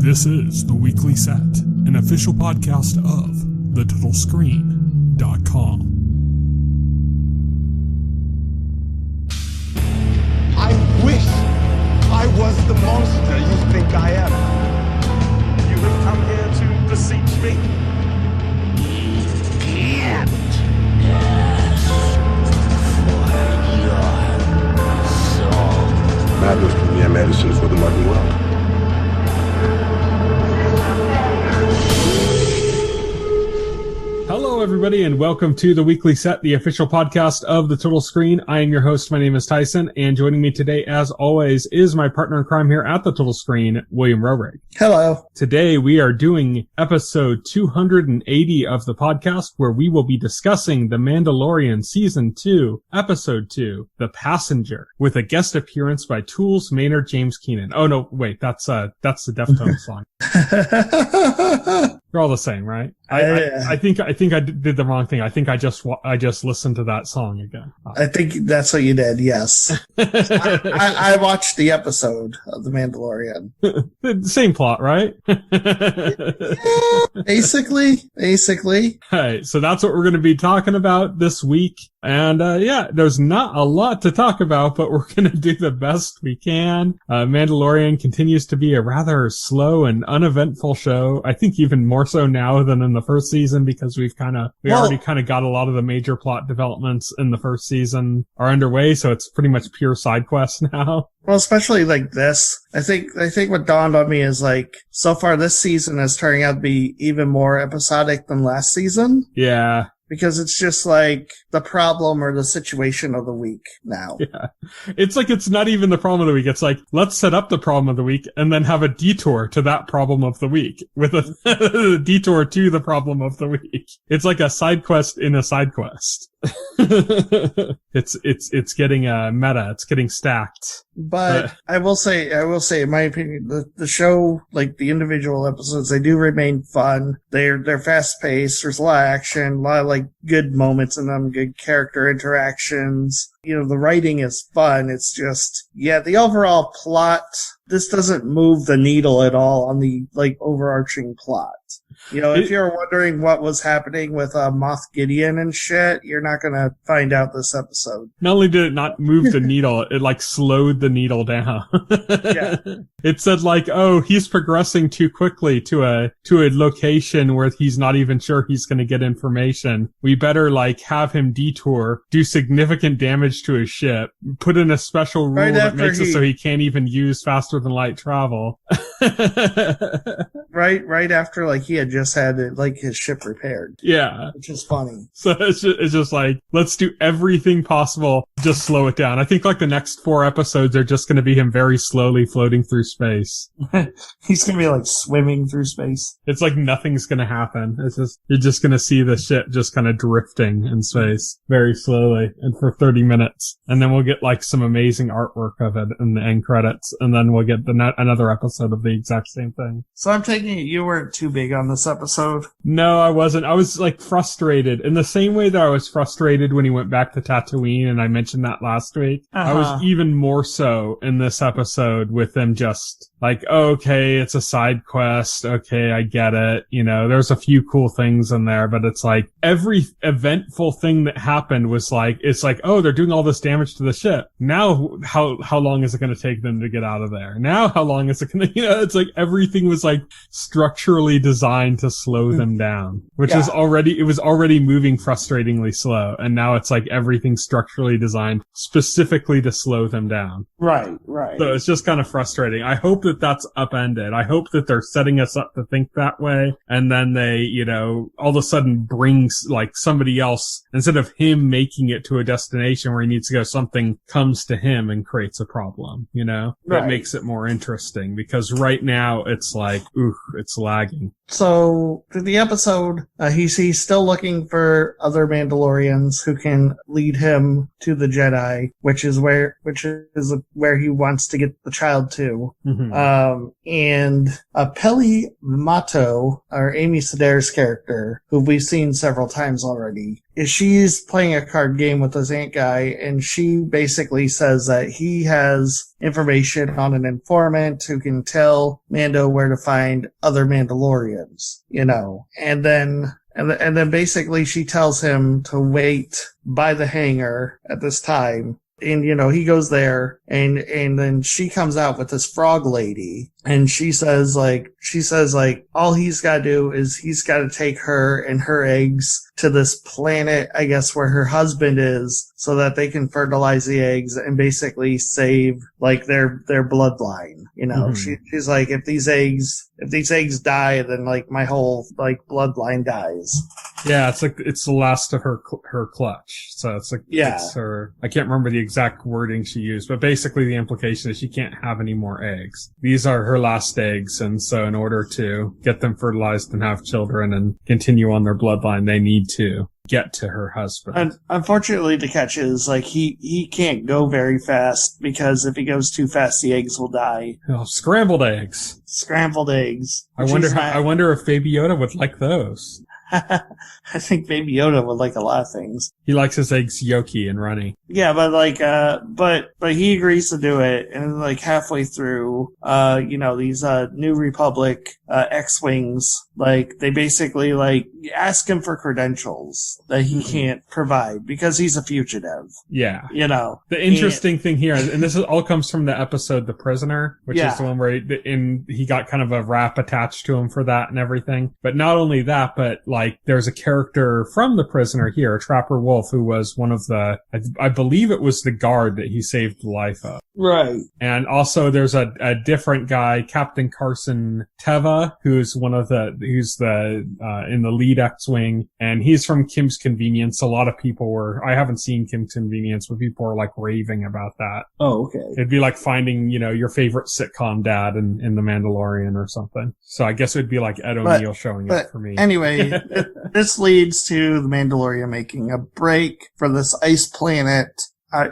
This is The Weekly Set, an official podcast of TheTotalScreen.com. I wish I was the monster you think I am. You have come here to beseech me? Can't ask for your soul. Madness can be a medicine for the modern world. Hello, everybody, and welcome to The Weekly Set, the official podcast of The Total Screen. I am your host. My name is Tyson, and joining me today, as always, is my partner in crime here at The Total Screen, William Rohrig. Hello. Today, we are doing episode 280 of the podcast, where we will be discussing The Mandalorian Season 2, Episode 2, The Passenger, with a guest appearance by Tools Maynard James Keenan. Oh, no, wait, that's the Deftones song. They're all the same, right? I think I did the wrong thing. I think I just listened to that song again. I think that's what you did. Yes. I watched the episode of The Mandalorian. Same plot, right? Basically. All right. So that's what we're going to be talking about this week. And, there's not a lot to talk about, but we're going to do the best we can. Mandalorian continues to be a rather slow and uneventful show. I think even more so now than in the first season, because we already got a lot of the major plot developments in the first season are underway. So it's pretty much pure side quests now. Well, especially like this. I think what dawned on me is like, so far this season is turning out to be even more episodic than last season. Yeah. Because it's just like the problem or the situation of the week now. Yeah. It's like, it's not even the problem of the week. It's like, let's set up the problem of the week and then have a detour to that problem of the week with a detour to the problem of the week. It's like a side quest in a side quest. It's getting meta. It's getting stacked. But I will say, in my opinion, the show, like the individual episodes, they do remain fun. They're fast paced. There's a lot of action, a lot of like good moments in them, good character interactions. You know, the writing is fun. It's just, the overall plot, this doesn't move the needle at all on the like overarching plot. You know, if you're wondering what was happening with Moff Gideon and shit, you're not going to find out this episode. Not only did it not move the needle, it like slowed the needle down. Yeah. It said like, oh, he's progressing too quickly to a location where he's not even sure he's going to get information. We better like have him detour, do significant damage to his ship, put in a special rule that makes it so he can't even use faster than light travel. Right after like he had just had like his ship repaired. Yeah. Which is funny. So it's just like, let's do everything possible, just slow it down. I think like the next 4 episodes are just going to be him very slowly floating through space. He's going to be like swimming through space. It's like nothing's going to happen. It's just, you're just going to see the ship just kind of drifting in space very slowly and for 30 minutes. And then we'll get like some amazing artwork of it in the end credits. And then we'll get another episode of the exact same thing. So I'm taking it you weren't too big on this episode. No, I wasn't. I was like frustrated in the same way that I was frustrated when he went back to Tatooine, and I mentioned that last week. I was even more so in this episode with them just like, oh, okay, it's a side quest. Okay, I get it. You know, there's a few cool things in there, but it's like every eventful thing that happened was like, it's like, oh, they're doing all this damage to the ship. Now, how long is it going to take them to get out of there? Now, how long is it going to, it's like everything was like structurally designed to slow them down, which was already moving frustratingly slow. And now it's like everything structurally designed specifically to slow them down. Right. So it's just kind of frustrating. I hope that that's upended. I hope that they're setting us up to think that way. And then they, all of a sudden brings like somebody else, instead of him making it to a destination where he needs to go, something comes to him and creates a problem, that makes it more interesting, because right now it's like, it's lagging. So, through the episode, he's still looking for other Mandalorians who can lead him to the Jedi, which is where he wants to get the child to. Mm-hmm. And Peli Motto, or Amy Sedair's character, who we've seen several times already, she's playing a card game with this ant guy, and she basically says that he has information on an informant who can tell Mando where to find other Mandalorians, and then basically she tells him to wait by the hangar at this time. And, he goes there and then she comes out with this frog lady, and she says all he's got to do is he's got to take her and her eggs to this planet, I guess, where her husband is, so that they can fertilize the eggs and basically save their bloodline. She's like, if these eggs die, then my whole bloodline dies. Yeah, it's the last of her clutch. So it's it's her. I can't remember the exact wording she used, but basically the implication is she can't have any more eggs. These are her last eggs, and so in order to get them fertilized and have children and continue on their bloodline, they need to get to her husband. And unfortunately, the catch is he can't go very fast, because if he goes too fast, the eggs will die. Oh, scrambled eggs. Scrambled eggs. I wonder if Baby Yoda would like those. I think Baby Yoda would like a lot of things. He likes his eggs yolky and runny. Yeah, but he agrees to do it, and halfway through, these New Republic X-Wings, they basically ask him for credentials that he can't provide because he's a fugitive. Yeah. The interesting thing here, and this all comes from the episode The Prisoner, which is the one where he got kind of a rap attached to him for that and everything. But not only that, but there's a character from The Prisoner here, Trapper Wolf, who was one of the, I believe it was the guard that he saved the life of. Right. And also there's a different guy, Captain Carson Teva, who's in the lead X-Wing, and he's from Kim's Convenience. A lot of people I haven't seen Kim's Convenience, but people are raving about that. Oh, okay. It'd be like finding, your favorite sitcom dad in The Mandalorian or something. So I guess it'd be like Ed O'Neill showing up for me. Anyway, this leads to the Mandalorian making a break for this ice planet.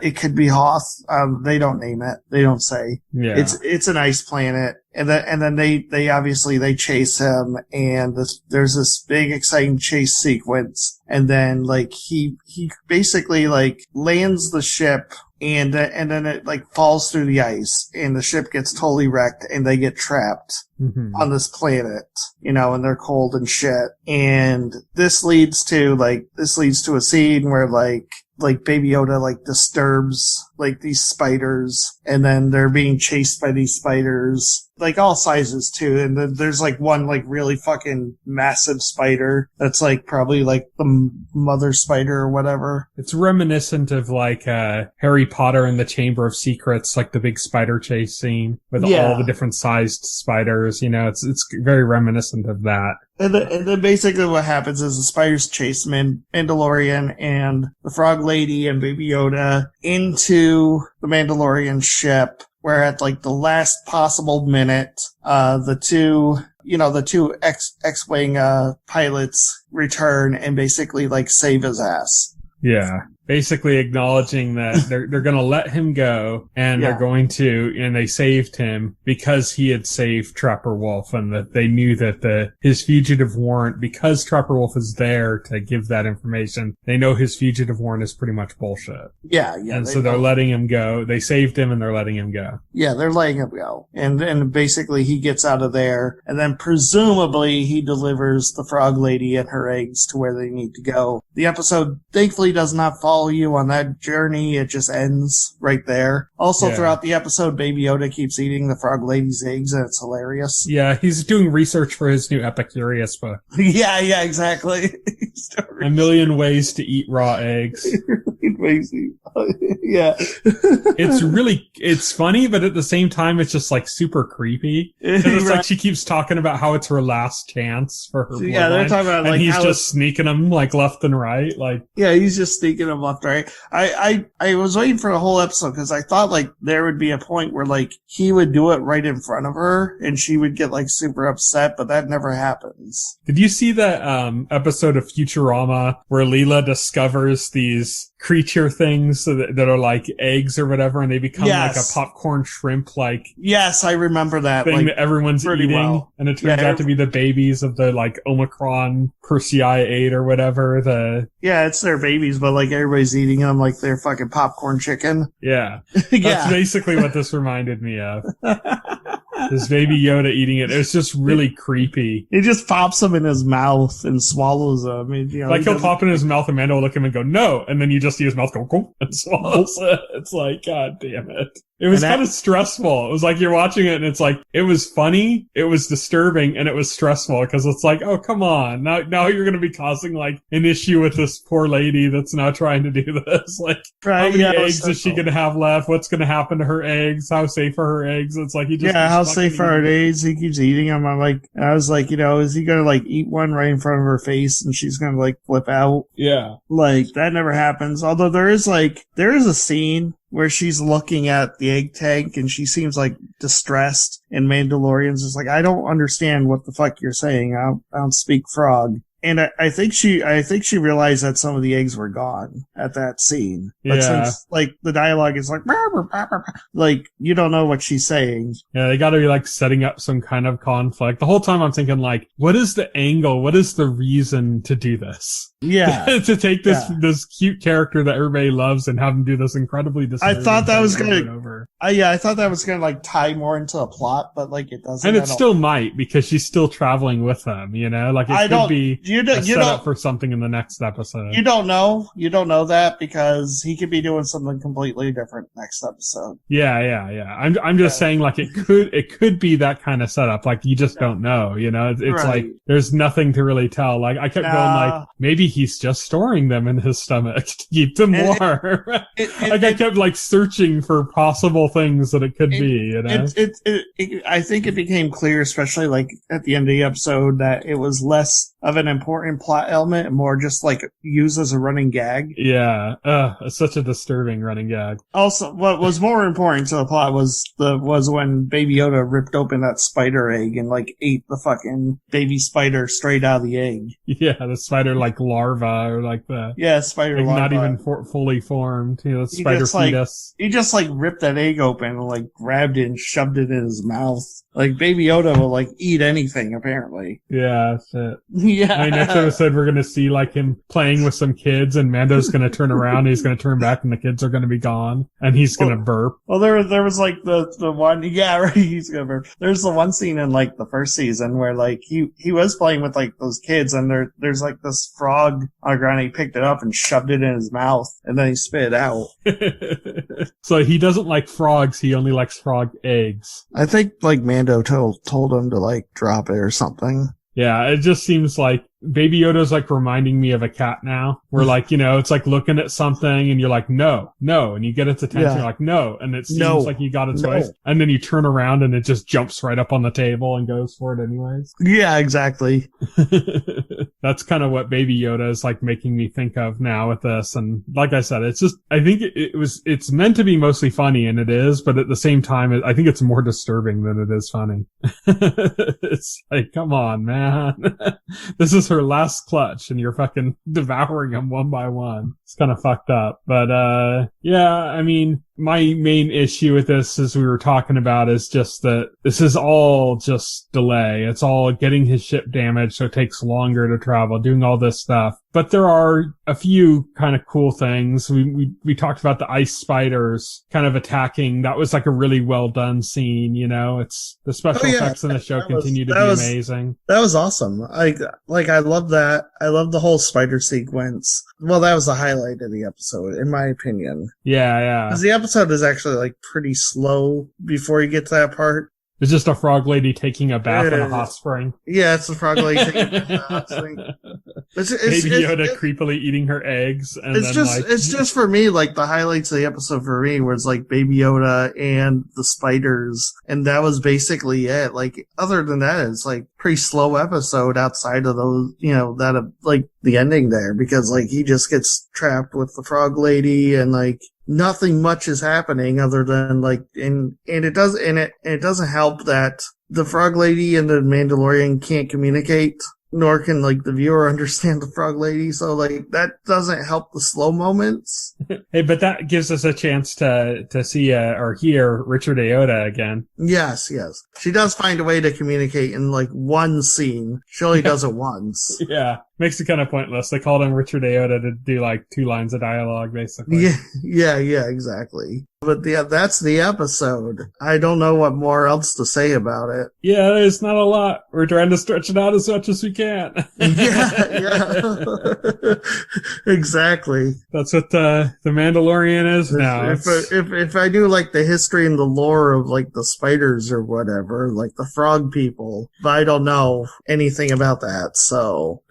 It could be Hoth. They don't name it. They don't say. Yeah. It's an ice planet. And then they obviously chase him, and there's this big exciting chase sequence. And then he basically lands the ship, and then it falls through the ice, and the ship gets totally wrecked, and they get trapped on this planet, and they're cold and shit. And this leads to a scene where Baby Yoda disturbs these spiders, and then they're being chased by these spiders, all sizes too. And then there's one really fucking massive spider that's probably the mother spider or whatever. It's reminiscent of Harry Potter and the Chamber of Secrets, the big spider chase scene with all the different sized spiders. It's very reminiscent of that. And then basically what happens is the spiders chase Mandalorian and the Frog Lady and Baby Yoda into the Mandalorian ship, where at the last possible minute, the two X-Wing pilots return and basically save his ass. Yeah. Basically acknowledging that they're going to let him go, and and they saved him because he had saved Trapper Wolf, and that they knew that his fugitive warrant, because Trapper Wolf is there to give that information, they know his fugitive warrant is pretty much bullshit. Yeah. And so they're letting him go. They saved him, and they're letting him go. Yeah, they're letting him go. And basically he gets out of there, and then presumably he delivers the Frog Lady and her eggs to where they need to go. The episode thankfully does not follow you on that journey. It just ends right there. Also, throughout the episode, Baby Yoda keeps eating the Frog Lady's eggs, and it's hilarious. Yeah, he's doing research for his new Epicurious book. Yeah, exactly. A million ways to eat raw eggs. Yeah. It's funny, but at the same time, it's just super creepy. It's she keeps talking about how it's her last chance for her bloodline. Yeah, they're talking about and he's just sneaking them left and right. Yeah, he's just sneaking them left and right. I was waiting for the whole episode because I thought there would be a point where he would do it right in front of her and she would get super upset, but that never happens. Did you see that episode of Futurama where Leela discovers these creature things things that are like eggs or whatever, and they become like a popcorn shrimp like yes, I remember that thing like, that everyone's eating, and it turns out to be the babies of the like Omicron Persei 8 or whatever. It's their babies, but like everybody's eating them like they're fucking popcorn chicken. Yeah, that's basically what this reminded me of. This baby Yoda eating it. It was just really creepy. He just pops them in his mouth and swallows them. I mean, like he'll pop in his mouth and Mando will look at him and go, no. And then you just see his mouth go, and swallows it. It's like, God damn it. It was kind of stressful. It was like you're watching it and it's like, it was funny, it was disturbing, and it was stressful because it's like, oh, come on. Now you're going to be causing like an issue with this poor lady that's now trying to do this. Like, how many eggs is she going to have left? What's going to happen to her eggs? How safe are her eggs? It's like, he just. Yeah, how safe are her eggs? He keeps eating them. I was like, is he going to like eat one right in front of her face and she's going to like flip out? Yeah. Like, that never happens. Although there is a scene where she's looking at the egg tank and she seems like distressed, and Mandalorian's just like, I don't understand what the fuck you're saying. I don't speak frog. And I think she realized that some of the eggs were gone at that scene. But since, like, the dialogue is like, like, you don't know what she's saying. Yeah, they gotta be, like, setting up some kind of conflict. The whole time I'm thinking, like, what is the angle? What is the reason to do this? Yeah. To take this cute character that everybody loves and have him do this incredibly disturbing. I thought that was gonna, I thought that was gonna, like, tie more into a plot, but, like, it doesn't. And it still might, because she's still traveling with them, Like, it could be set up for something in the next episode. You don't know that because he could be doing something completely different next episode. Yeah. I'm just saying, like, it could be that kind of setup. Like, you just don't know, It's like, there's nothing to really tell. Like, I kept going, like, maybe he's just storing them in his stomach to keep them warm. I kept, like, searching for possible things that it could be, I think it became clear, especially, like, at the end of the episode, that it was less of an important plot element and more just like used as a running gag. Yeah. It's such a disturbing running gag. Also, what was more important to the plot was when Baby Yoda ripped open that spider egg and like ate the fucking baby spider straight out of the egg. Yeah, the spider like larva or like the spider like larva. Not even fully formed. The spider fetus. He just like ripped that egg open and like grabbed it and shoved it in his mouth. Like Baby Yoda will like eat anything apparently. Yeah, that's it. Yeah. I mean, next episode we're gonna see like him playing with some kids, and Mando's gonna turn around, and he's gonna turn back, and the kids are gonna be gone, and he's gonna burp. Well, there was like the one, he's gonna burp. There's the one scene in like the first season where like he was playing with like those kids, and there's like this frog on the ground. And he picked it up and shoved it in his mouth, and then he spit it out. So he doesn't like frogs; he only likes frog eggs. I think like Mando told him to like drop it or something. Yeah, it just seems like Baby Yoda's like reminding me of a cat now. Where like, it's like looking at something and you're like, no, and you get its attention, you're like, no, and it seems like you got its voice. And then you turn around and it just jumps right up on the table and goes for it anyways. Yeah, exactly. That's kind of what Baby Yoda is like making me think of now with this. And like I said, it's just, I think it's meant to be mostly funny, and it is, but at the same time, I think it's more disturbing than it is funny. It's like, come on, man. This is her last clutch and you're fucking devouring them one by one. It's kind of fucked up. But, yeah, I mean, my main issue with this, as we were talking about, is just that this is all just delay. It's all getting his ship damaged, so it takes longer to travel, doing all this stuff. But there are a few kind of cool things. We talked about the ice spiders kind of attacking. That was like a really well done scene, It's the special effects in the show continue to be amazing. That was awesome. I love that. I love the whole spider sequence. Well, that was the highlight of the episode, in my opinion. Yeah. Because the episode is actually like pretty slow before you get to that part. It's just a frog lady taking a bath in a hot spring. Yeah, it's a frog lady taking a bath in a hot spring. Baby Yoda creepily eating her eggs. And it's just for me, like the highlights of the episode for me was like Baby Yoda and the spiders. And that was basically it. Like, other than that, it's like pretty slow episode outside of those, like the ending there, because like he just gets trapped with the frog lady and like nothing much is happening other than like, and it doesn't help that the frog lady and the Mandalorian can't communicate. nor can like the viewer understand the frog lady. So like that doesn't help the slow moments. Hey, but that gives us a chance to see or hear Richard Ayoda again. Yes. She does find a way to communicate in like one scene. She only does it once. Yeah. Makes it kind of pointless. They called him Richard Ayoda to do like 2 lines of dialogue, basically. Yeah, exactly. But yeah, that's the episode. I don't know what more else to say about it. Yeah, there's not a lot. We're trying to stretch it out as much as we can. Yeah. Exactly. That's what the Mandalorian is now. If I knew like the history and the lore of like the spiders or whatever, like the frog people, but I don't know anything about that, so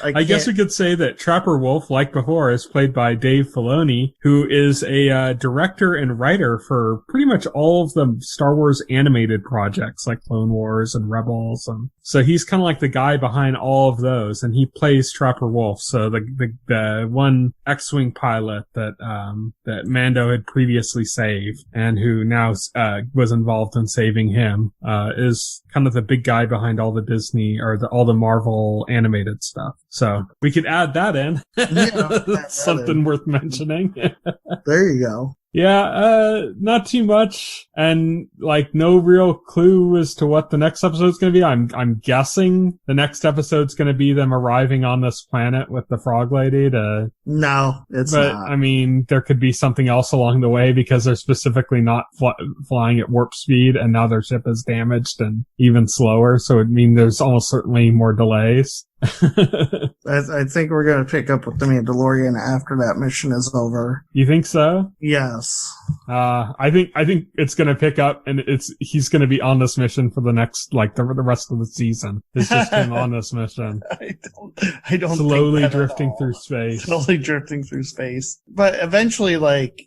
I guess we could say that Trapper Wolf, like before, is played by Dave Filoni, who is a director and writer for pretty much all of the Star Wars animated projects, like Clone Wars and Rebels. And so he's kind of like the guy behind all of those, and he plays Trapper Wolf. So the one X-Wing pilot that Mando had previously saved, and who now was involved in saving him, is kind of the big guy behind all the Disney or all the Marvel animated stuff. So we could add that in. Yeah, something worth mentioning. There you go. Yeah, not too much, and like no real clue as to what the next episode's going to be. I'm guessing the next episode's going to be them arriving on this planet with the frog lady to. No, it's not. But I mean, there could be something else along the way because they're specifically not flying at warp speed, and now their ship is damaged and even slower. So it means there's almost certainly more delays. I think we're going to pick up with the Mandalorian after that mission is over. You think so? Yes. I think it's going to pick up, and he's going to be on this mission for the next, like the rest of the season. It's just him on this mission. I don't slowly think drifting through space. Slowly drifting through space. But eventually,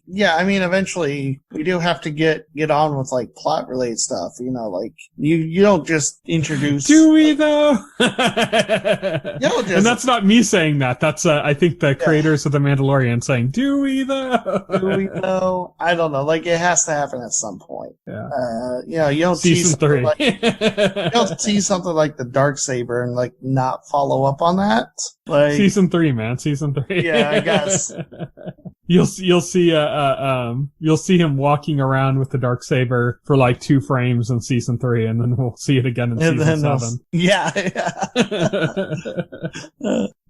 eventually we do have to get on with like plot related stuff. You know, like you don't just introduce. Do we though? And that's not me saying that. That's I think the creators of The Mandalorian saying, "Do we though?" Do we though? I don't know. Like it has to happen at some point. Yeah. You don't Season 3. You don't see something like the Darksaber and like not follow up on that. Like Season 3, man. Season 3. Yeah, I guess. You'll see him walking around with the Darksaber for like 2 frames in season 3, and then we'll see it again in season 7. Yeah.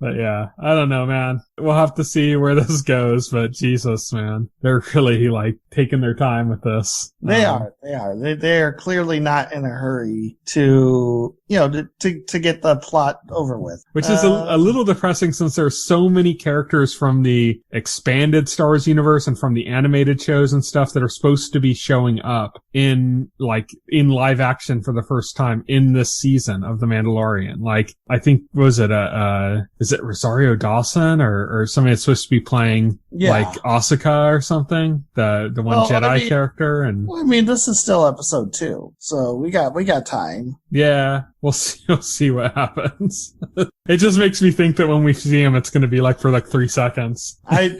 But yeah, I don't know, man. We'll have to see where this goes, but Jesus, man. They're really like taking their time with this. They are. They are clearly not in a hurry to get the plot over with. Which is a little depressing since there are so many characters from the expanded Star Wars universe and from the animated shows and stuff that are supposed to be showing up in live action for the first time in this season of The Mandalorian. Like, I think, is it Rosario Dawson or somebody that's supposed to be playing like Asuka or something? The one Jedi character. And well, I mean, this is still episode 2, so we got time. Yeah, we'll see what happens. It just makes me think that when we see him, it's going to be like for like 3 seconds. Right,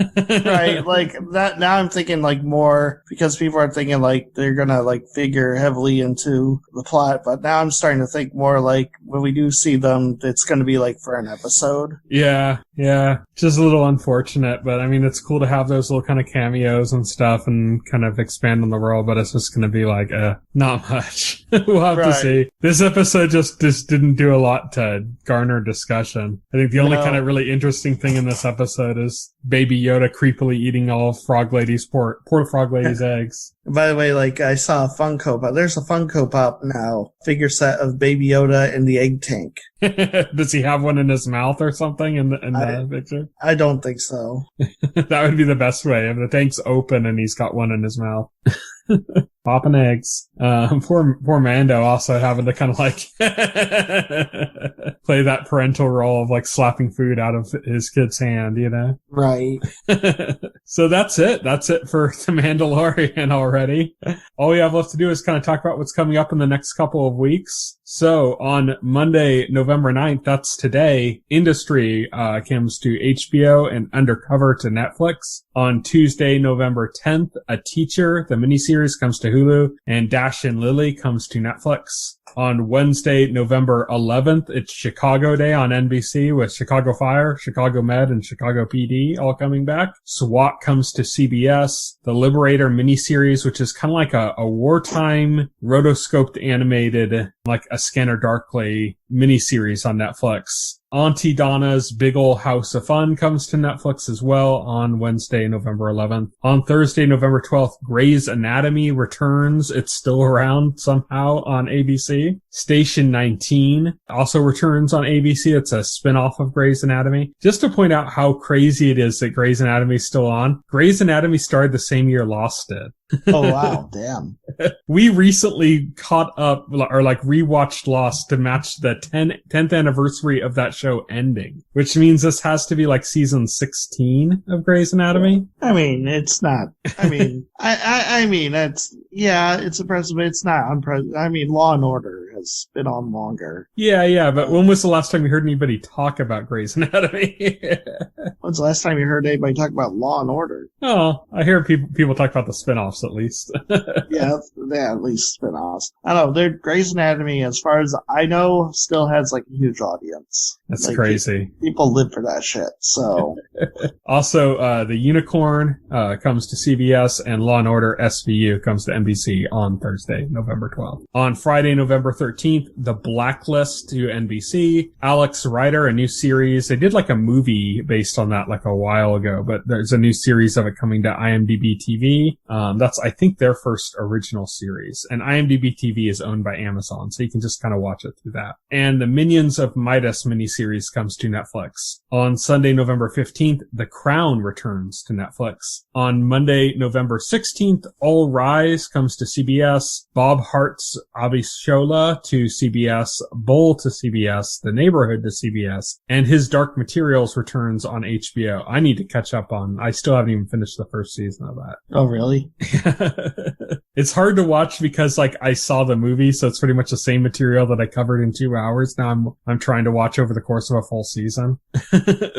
like that. Now I'm thinking like more because people are thinking like they're going to like figure heavily into the plot, but now I'm starting to think more like when we do see them, it's going to be like for an episode. Yeah. Just a little unfortunate, but I mean, it's cool to have those little kind of cameos and stuff and kind of expand on the world, but it's just going to be like, not much. We'll have to see. This episode just didn't do a lot to garner discussion. I think the only kind of really interesting thing in this episode is Baby Yoda creepily eating all Frog Lady's poor Frog Lady's eggs. By the way, like I saw a Funko Pop. There's a Funko Pop now, figure set of Baby Yoda in the egg tank. Does he have one in his mouth or something in the picture? I don't think so. That would be the best way. If the tank's open and he's got one in his mouth. Popping eggs. Poor Mando also having to kind of like play that parental role of like slapping food out of his kid's hand, you know? Right. So that's it. That's it for The Mandalorian already. All we have left to do is kind of talk about what's coming up in the next couple of weeks. So on Monday, November 9th, that's today, Industry comes to HBO and Undercover to Netflix. On Tuesday, November 10th, A Teacher, the miniseries, comes to Hulu, and Dash and Lily comes to Netflix. On Wednesday, November 11th, it's Chicago Day on NBC with Chicago Fire, Chicago Med, and Chicago PD all coming back. SWAT comes to CBS. The Liberator miniseries, which is kind of like a wartime rotoscoped animated, like a Scanner Darkly miniseries on Netflix. Auntie Donna's Big Ol' House of Fun comes to Netflix as well on Wednesday, November 11th. On Thursday, November 12th, Grey's Anatomy returns. It's still around somehow on ABC. Station 19 also returns on ABC. It's a spin-off of Grey's Anatomy. Just to point out how crazy it is that Grey's Anatomy is still on, Grey's Anatomy started the same year Lost did. Oh, wow. Damn. We recently caught up, or like rewatched Lost to match the 10th anniversary of that show ending, which means this has to be like season 16 of Grey's Anatomy. I mean, it's not, I mean, I mean, it's, yeah, it's impressive, but it's not unprecedented. I mean, Law and Order has been on longer. Yeah, but when was the last time you heard anybody talk about Grey's Anatomy? When's the last time you heard anybody talk about Law and Order? Oh, I hear people talk about the spin-offs at least. Yeah, at least spin-offs. I don't know, Grey's Anatomy, as far as I know, still has like a huge audience. That's like, crazy. People live for that shit, so. Also, The Unicorn comes to CBS, and Law and Order SVU comes to NBC on Thursday, November 12th. On Friday, November 13th, The Blacklist to NBC. Alex Rider, a new series. They did like a movie based on that like a while ago, but there's a new series of it coming to IMDb TV. That's, I think, their first original series. And IMDb TV is owned by Amazon, so you can just kind of watch it through that. And the Minions of Midas miniseries comes to Netflix. On Sunday, November 15th, The Crown returns to Netflix. On Monday, November 16th, All Rise comes to CBS. Bob Hart's Abishola to CBS. Bull to CBS. The Neighborhood to CBS. And His Dark Materials returns on HBO. I need to catch up on. I still haven't even finished the first season of that. Oh, really? It's hard to watch because like I saw the movie, so it's pretty much the same material that I covered in 2 hours. Now I'm trying to watch over the course of a full season.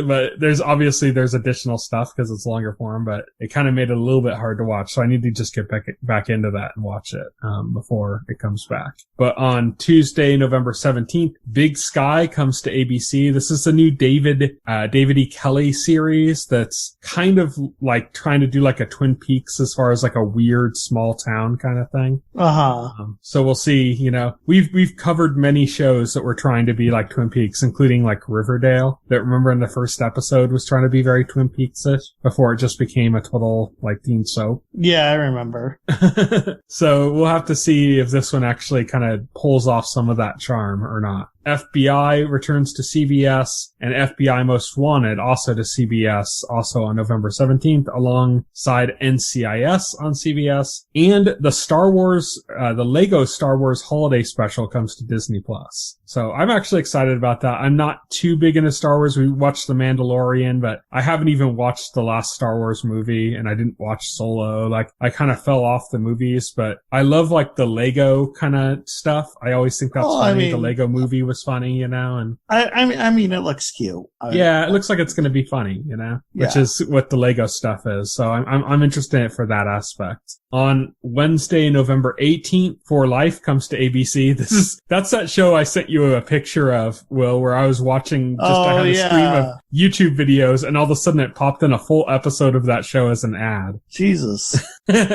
But there's additional stuff because it's longer form, but it kind of made it a little bit hard to watch. So I need to just get back into that and watch it before it comes back. But on Tuesday, November 17th, Big Sky comes to ABC. This is the new David E. Kelly series that's kind of like trying to do like a Twin Peaks as far as like a weird small town kind of thing. So we'll see, we've covered many shows that were trying to be like Twin Peaks, including like Riverdale, that remember in the first episode was trying to be very Twin Peaks-ish before it just became a total like teen soap. Yeah, I remember. So we'll have to see if this one actually kind of pulls off some of that charm or not. FBI returns to CBS, and FBI Most Wanted also to CBS, also on November 17th, alongside NCIS on CBS. And the Star Wars, the Lego Star Wars Holiday Special comes to Disney+. So I'm actually excited about that. I'm not too big into Star Wars. We watched The Mandalorian, but I haven't even watched the last Star Wars movie, and I didn't watch Solo. Like, I kind of fell off the movies, but I love like the Lego kind of stuff. I always think that's funny. I mean, the Lego movie was funny, and I mean, it looks cute. Yeah, it looks like it's going to be funny, which is what the Lego stuff is. So I'm interested in it for that aspect. On Wednesday, November 18th, For Life comes to ABC. That's that show I sent you a picture of, Will, where I was watching I had a stream of YouTube videos, and all of a sudden it popped in a full episode of that show as an ad. Jesus. God,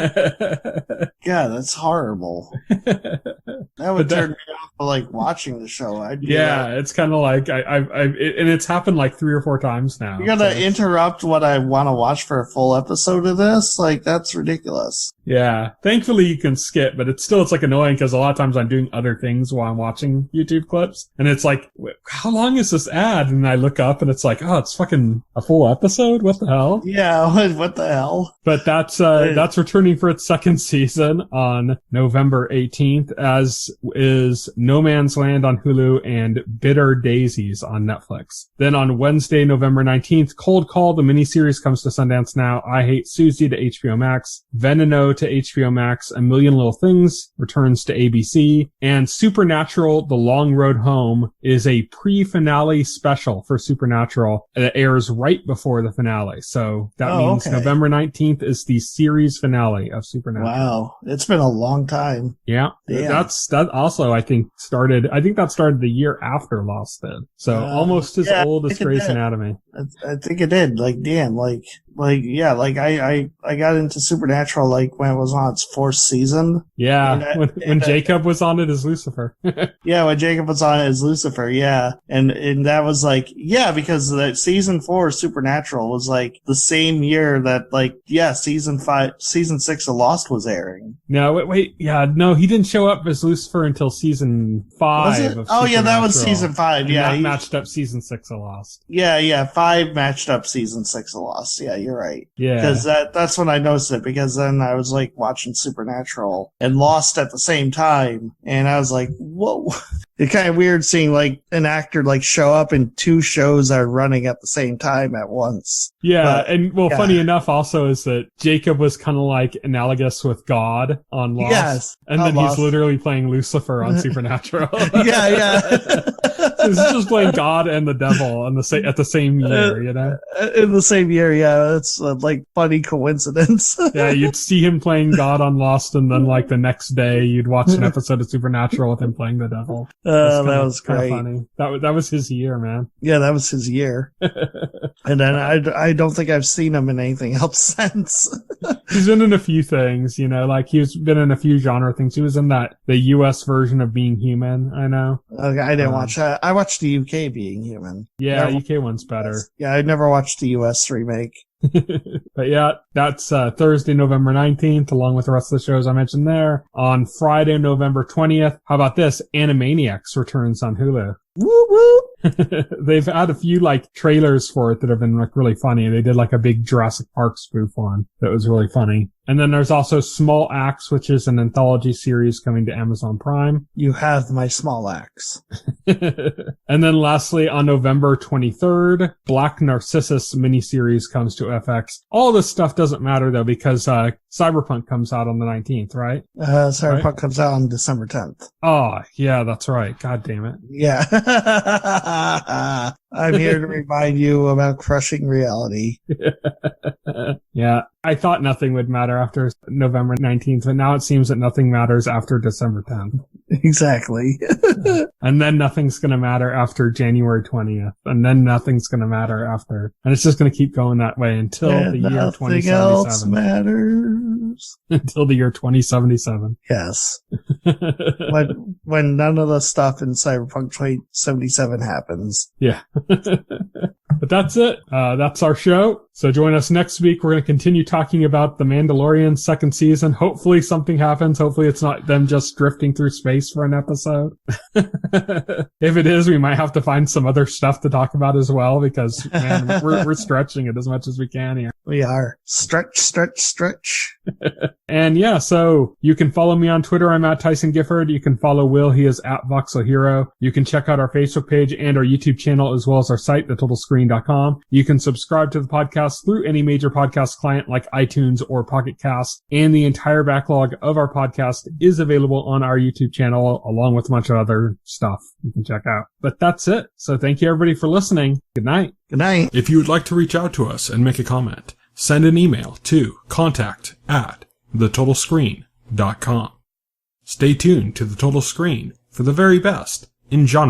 that's horrible. That would turn me off of like watching the show. It's kind of like and it's happened like 3 or 4 times now. You're gonna interrupt what I want to watch for a full episode of this? Like, that's ridiculous. Yeah. Thankfully you can skip, but it's like annoying because a lot of times I'm doing other things while I'm watching YouTube clips, and it's like, how long is this ad? And I look up and it's like, oh, it's fucking a full episode? What the hell? Yeah, what the hell? But that's returning for its second season on November 18th, as is No Man's Land on Hulu and Bitter Daisies on Netflix. Then on Wednesday, November 19th, Cold Call, the miniseries, comes to Sundance Now. I Hate Susie to HBO Max. Veneno to HBO Max, A Million Little Things returns to ABC, and Supernatural, The Long Road Home is a pre-finale special for Supernatural that airs right before the finale. So that means November 19th is the series finale of Supernatural. Wow. It's been a long time. Yeah. Damn. That also, I think that started the year after Lost did. So almost as old as Grey's Anatomy. I think it did. Like, damn, I got into Supernatural, like, when it was on its 4th season. Yeah, when Jacob was on it as Lucifer. Yeah, when Jacob was on it as Lucifer, yeah. And that was like, yeah, because that season 4 of Supernatural was like the same year that, like, season 6 of Lost was airing. No, wait, yeah, no, he didn't show up as Lucifer until season 5 of Oh, yeah, that was season 5, yeah. That matched up season 6 of Lost. Yeah, 5 matched up season 6 of Lost, yeah. You're right. Yeah. Because that's when I noticed it, because then I was like watching Supernatural and Lost at the same time. And I was like, whoa. It's kind of weird seeing like an actor like show up in 2 shows that are running at the same time at once. Yeah. Funny enough also is that Jacob was kind of like analogous with God on Lost. Yes. And then he's literally playing Lucifer on Supernatural. Yeah. He's just playing God and the devil at the same year, you know? In the same year, yeah. It's like funny coincidence. Yeah, you'd see him playing God on Lost, and then like the next day you'd watch an episode of Supernatural with him playing the devil. That was great. Funny. That was his year, man. Yeah, that was his year. And then I don't think I've seen him in anything else since. He's been in a few things, you know, like he's been in a few genre things. He was in the US version of Being Human, I know. Okay, I didn't watch that. I watched the UK Being Human. Yeah, UK one's better. Yeah, I never watched the US remake. But yeah, that's Thursday, November 19th, along with the rest of the shows I mentioned there. On Friday, November 20th, how about this? Animaniacs returns on Hulu. Woo woo! They've had a few like trailers for it that have been like really funny. They did like a big Jurassic Park spoof one that was really funny. And then there's also Small Axe, which is an anthology series coming to Amazon Prime. You have my small axe. And then lastly, on November 23rd, Black Narcissus miniseries comes to FX. All this stuff doesn't matter though, because Cyberpunk comes out on the 19th, right? Cyberpunk comes out on December 10th. Oh, yeah, that's right. God damn it. Yeah. I'm here to remind you about crushing reality. Yeah. I thought nothing would matter after November 19th, but now it seems that nothing matters after December 10th. Exactly. And then nothing's going to matter after January 20th. And then nothing's going to matter after. And it's just going to keep going that way until the year 2077. Nothing else matters. Until the year 2077. Yes. when none of the stuff in Cyberpunk 2077 happens. Yeah. But that's it. That's our show. So join us next week. We're going to continue talking about The Mandalorian 2nd season. Hopefully something happens. Hopefully it's not them just drifting through space for an episode. If it is, we might have to find some other stuff to talk about as well, because man, we're stretching it as much as we can here. We are. Stretch. And yeah, so you can follow me on Twitter. I'm at Tyson Gifford. You can follow Will. He is at Voxel Hero. You can check out our Facebook page and our YouTube channel, as well as our site, thetotalscreen.com. You can subscribe to the podcast through any major podcast client like iTunes or Pocket Cast. And the entire backlog of our podcast is available on our YouTube channel, along with a bunch of other stuff you can check out. But that's it. So thank you everybody for listening. Good night. Good night. If you would like to reach out to us and make a comment, send an email to contact@thetotalscreen.com. Stay tuned to The Total Screen for the very best in genre